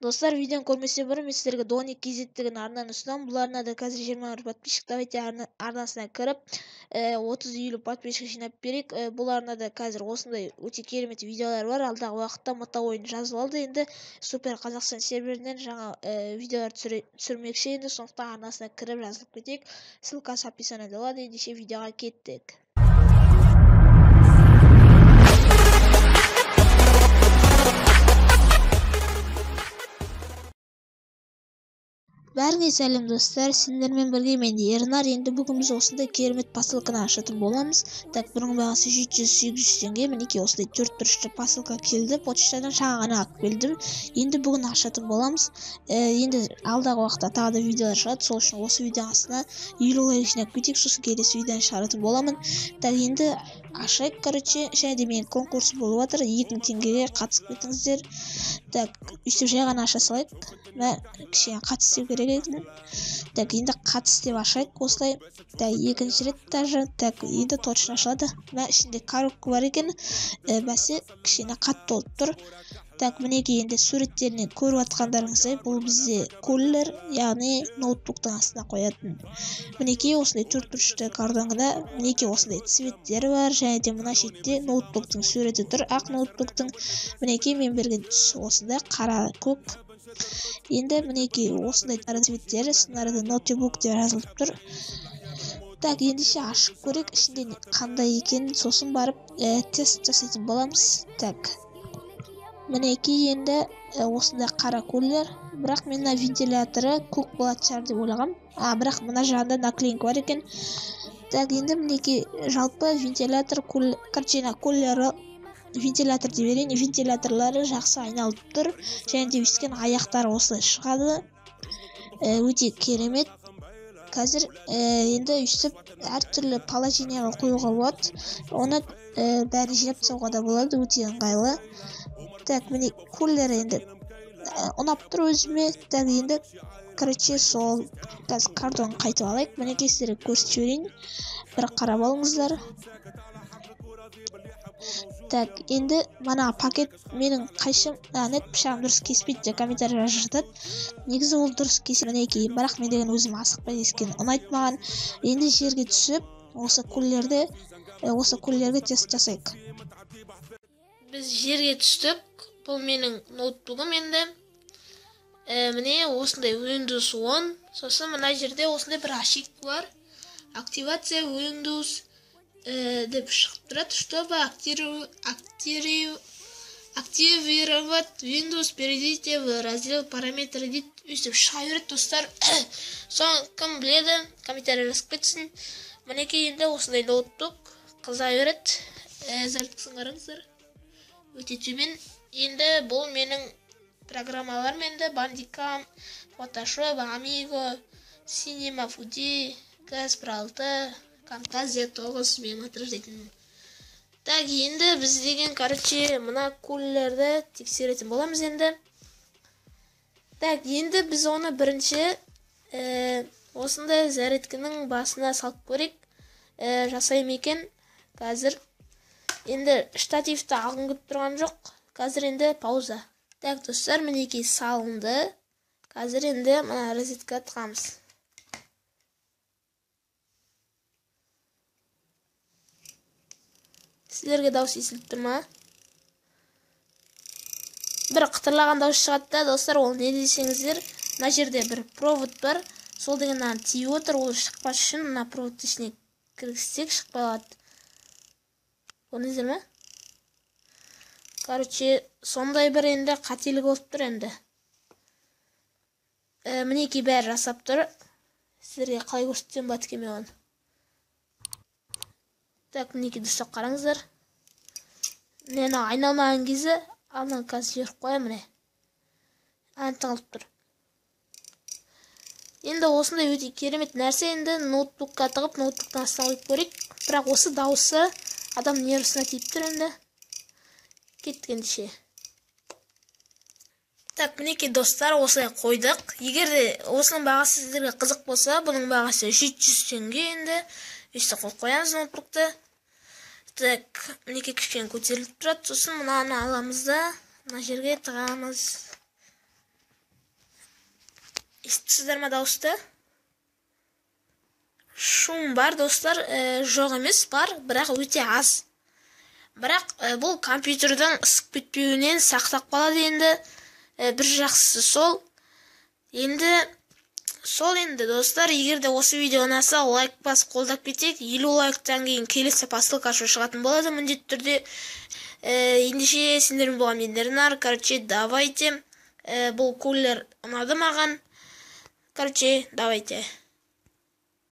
Достар, видеоны көрмесе бұрын мен сіздерге Доник KZ деген арнаны ұсынамын. Бұл арнада қазір 20 подписчик. Давайте арнасына кіріп 30-50 подписчик жинап берейік. Бұл арнада қазір осындай өте керемет видеолар бар. Алдағы уақытта мотовойын жазып алды. Енді Супер Қазақстан серверінен жаңа видеолар түсірмекші. Енді сондықтан арнасына кіріп жазылып кетейік. Ссылкасы описаниеде болады. Ендеше видеоға кеттік. Бәріңе сәлем достар, сендермен бірге мен Ернар. Енді бүгін біз осындай керемет посылканы ашатын боламыз. Так, бұрын бағасы 700-800 теңге. Мінекей осындай 4 түрішті посылка келді. Почтадан жаңа ғана алып келдім. Енді бүгін ашатын боламыз. Енді алдағы уақытта тағы да видеолар шығады. Сол үшін осы видеоның астына 50 лайк жинап кетейік, сосын келесі видеоны шығаратын боламын. Так, енді ашайық, короче. Және де менің конкурс болып жатыр. 2000 теңгеге қатысып кетіңіздер. Так, өйстіп жай ғана аша салайық. Кішкене қатысу керек екен. Так, енді қатыс деп ашайық осылай. Так, екінші рет даже. Так, енді точно ашылады. Ішінде коробка бар екен. Бәсе кішкене қатты болып тұр. Так, мінекей енді суреттерінен көріп атқандарыңыздай, бұл бізде кулер, яғни ноутбуктың астына қоятын. Мінекей осындай 4 түрішті картонғыда, мінекей осындай цветтері бар, және де мына шетте ноутбуктың суреті тұр. Ақ ноутбуктың мінекей мен берген түсі осындай қара көк. Енді мінекей осындай цветтері, снарады ноутбук деп жазылып тұр. Так, ендеше ашып көрейік, ішінде қандай екен, сосын барып тест жасайтын боламыз. Так, мінекей енді осындай қара кулер, бірақ мен вентиляторы көк болатын шығар деп ойлағам. Бірақ мына жағында наклейка бар екен. Так, енді мінекей жалпы вентилятор кулері, вентилятор деп берейін, вентиляторлары жақсы айналып тұр, және де өскен аяқтары осылай шығады. Өте керемет. Қазір енді өстіп әртүрлі положенияға қоюға болады. Оны бәрін жинап тастауға да болады, өте ыңғайлы. Так, міне кулері енді ұнап тұр өзіме. Так, енді короче сол қазір картонын қайтып алайық. Мінекей сіздерге көрсетіп жіберейін. Бір қарап алыңыздар. Так, енді мана пакет менің қайшым нет пышағым дұрыс кеспейді деп комментария жазады. Негізі ол дұрыс кесе, мінекей, бірақ мен деген өзім асықпай кескен ұнайды маған. Енді жерге түсіп, осы кулерге тест жасайық. Біз жерге түстік. Бұл менің ноутбугым енді. Міне осындай Windows 10. Сосын мына жерде осындай бір ошибка бар. Активация Windows деп шығып тұрады. Чтобы активировать Windows, перейдите в раздел параметры дейді. Өйстіп шыға береді достар. Соң кім біледі, комментарий жазып кетсін. Мінекей енді осындай ноутбук қыза береді. Зарядкасын қараңыздар. Өте төмен. Енді бұл менің программалар менде Bandicam, Photoshop, Amigo, Cinema 4D, Casper 6, Camtasia 9 мен монтаж дейтін. Так, енді біз деген короче мына кулерді тексеретін боламыз енді. Так, енді біз оны бірінші осындай зарядканың басына салып көрейік. Жасайым екен. Қазір енді штативті алғым келіп тұрған жоқ. Қазір енді пауза. Так, достар, мінекей салынды. Қазір енді мына розетка тығамыз. Сіздерге дауыс естіліп тұр ма? Бір қытырлаған дауыс шығады да, достар, ол не десеңіздер, мына жерде бір провод бар. Сол деген тиіп отыр, ол шықпас үшін мына провод ішіне кіргізсек шықпай алады. Көрдіңіздер ме? Короче, сондай бір енді қателік болып тұр енді. Мінекей бәрі жасап тұр. Сіздерге қалай көрсетсем бат кеме оны. Так, мінекей дұрыстап қараңыздар. Мені айналмаған кезі алдан қазір жеріп қоя міне. Тығылып тұр. Енді осындай өте керемет нәрсе енді ноутбукқа тығып, ноутбуктан астына қойып көрейік. Бірақ осы дауысы адам нервісіне тиіп тұр енді. Кеттік ендеше. Так, мінекей достар, осылай қойдық. Егер де осының бағасы сіздерге қызық болса, бұның бағасы 700 теңге енді. Өйстіп қойып қоямыз ноутбукты. Так, мінекей кішкене көтеріліп тұрады. Сосын мынаны аламыз да, мына жерге тығамыз. Естисиздер ма дауысты? Шум бар, достар, жоқ емес, бар, бірақ өте аз. Бірақ бұл компьютердің ысып кетпеуінен сақтап қалады енді. Бір жақсысы сол. Енді достар, егер де осы видео ұнаса, лайк басып қолдап кетсек, 50 лайктан кейін келесі посылка шығатын болады міндетті түрде. Ендеше сендермен болған мен Ернар. Короче, давайте. Бұл кулер ұнады маған. Короче, давайте.